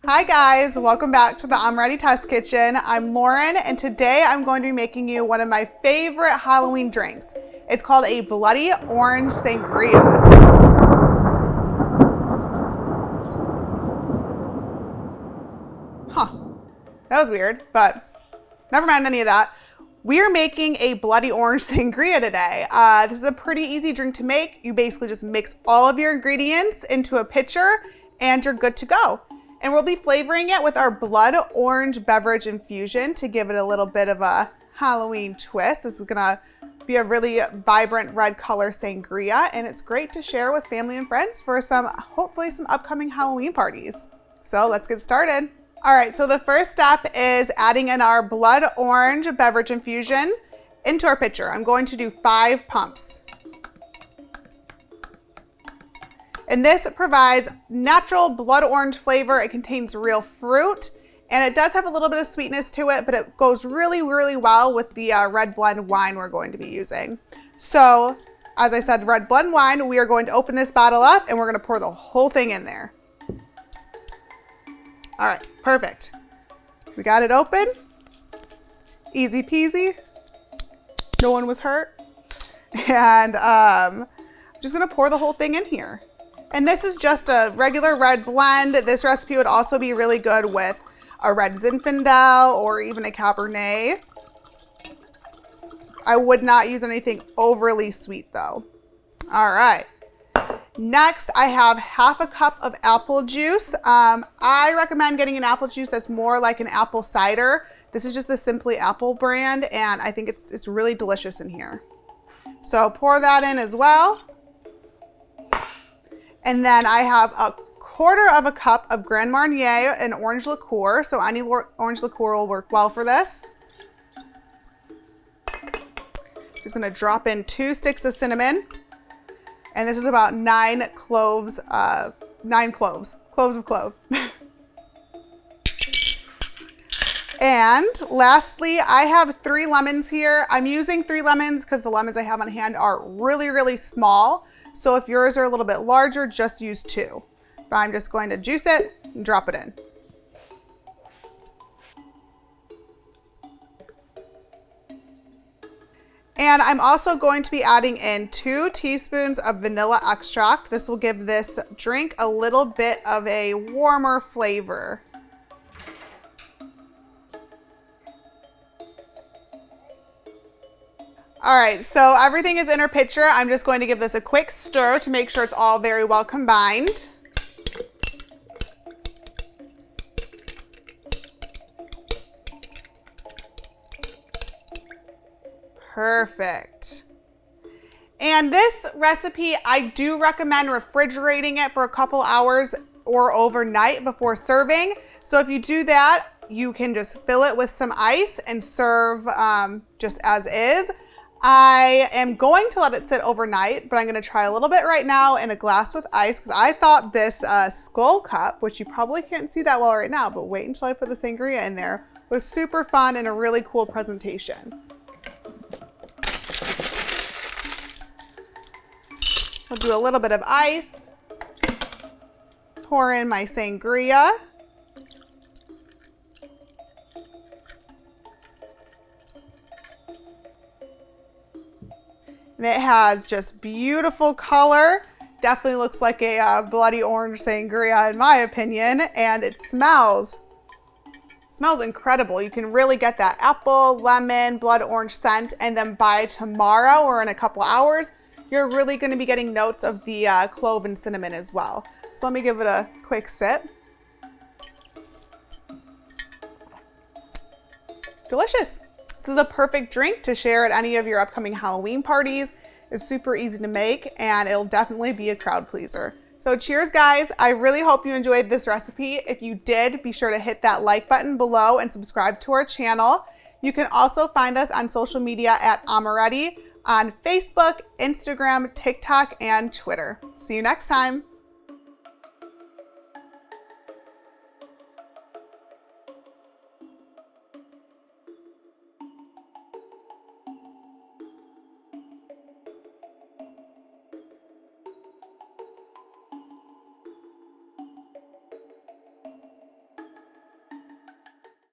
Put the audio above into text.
Hi guys, welcome back to the Amoretti Test Kitchen. I'm Lauren and today I'm going to be making you one of my favorite Halloween drinks. It's called a Bloody Orange Sangria. That was weird, but never mind any of that. We're making a Bloody Orange Sangria today. This is a pretty easy drink to make. You basically just mix all of your ingredients into a pitcher and you're good to go. And we'll be flavoring it with our blood orange beverage infusion to give it a little bit of a Halloween twist. This is gonna be a really vibrant red color sangria, and it's great to share with family and friends for hopefully some upcoming Halloween parties. So let's get started. All right, so the first step is adding in our blood orange beverage infusion into our pitcher. I'm going to do 5 pumps. And this provides natural blood orange flavor. It contains real fruit and it does have a little bit of sweetness to it, but it goes really, really well with the red blend wine we're going to be using. So as I said, red blend wine, we are going to open this bottle up and we're going to pour the whole thing in there. All right, perfect. We got it open. Easy peasy. No one was hurt. And I'm just going to pour the whole thing in here. And this is just a regular red blend. This recipe would also be really good with a red Zinfandel or even a Cabernet. I would not use anything overly sweet though. All right. Next, I have half a cup of apple juice. I recommend getting an apple juice that's more like an apple cider. This is just the Simply Apple brand, and I think it's really delicious in here. So pour that in as well. And then I have a quarter of a cup of Grand Marnier and orange liqueur. So any orange liqueur will work well for this. Just gonna drop in 2 sticks of cinnamon. And this is about 9 cloves of clove. And lastly, I have 3 lemons here. I'm using 3 lemons because the lemons I have on hand are really, really small. So if yours are a little bit larger, just use 2. But I'm just going to juice it and drop it in. And I'm also going to be adding in 2 teaspoons of vanilla extract. This will give this drink a little bit of a warmer flavor. All right, so everything is in our pitcher. I'm just going to give this a quick stir to make sure it's all very well combined. Perfect. And this recipe, I do recommend refrigerating it for a couple hours or overnight before serving. So if you do that, you can just fill it with some ice and serve just as is. I am going to let it sit overnight, but I'm going to try a little bit right now in a glass with ice because I thought this skull cup, which you probably can't see that well right now, but wait until I put the sangria in there, was super fun and a really cool presentation. I'll do a little bit of ice, pour in my sangria. And it has just beautiful color. Definitely looks like a bloody orange sangria in my opinion. And it smells incredible. You can really get that apple, lemon, blood orange scent. And then by tomorrow or in a couple hours, you're really gonna be getting notes of the clove and cinnamon as well. So let me give it a quick sip. Delicious. This is a perfect drink to share at any of your upcoming Halloween parties. It's super easy to make and it'll definitely be a crowd pleaser. So cheers guys. I really hope you enjoyed this recipe. If you did, be sure to hit that like button below and subscribe to our channel. You can also find us on social media at Amoretti on Facebook, Instagram, TikTok, and Twitter. See you next time.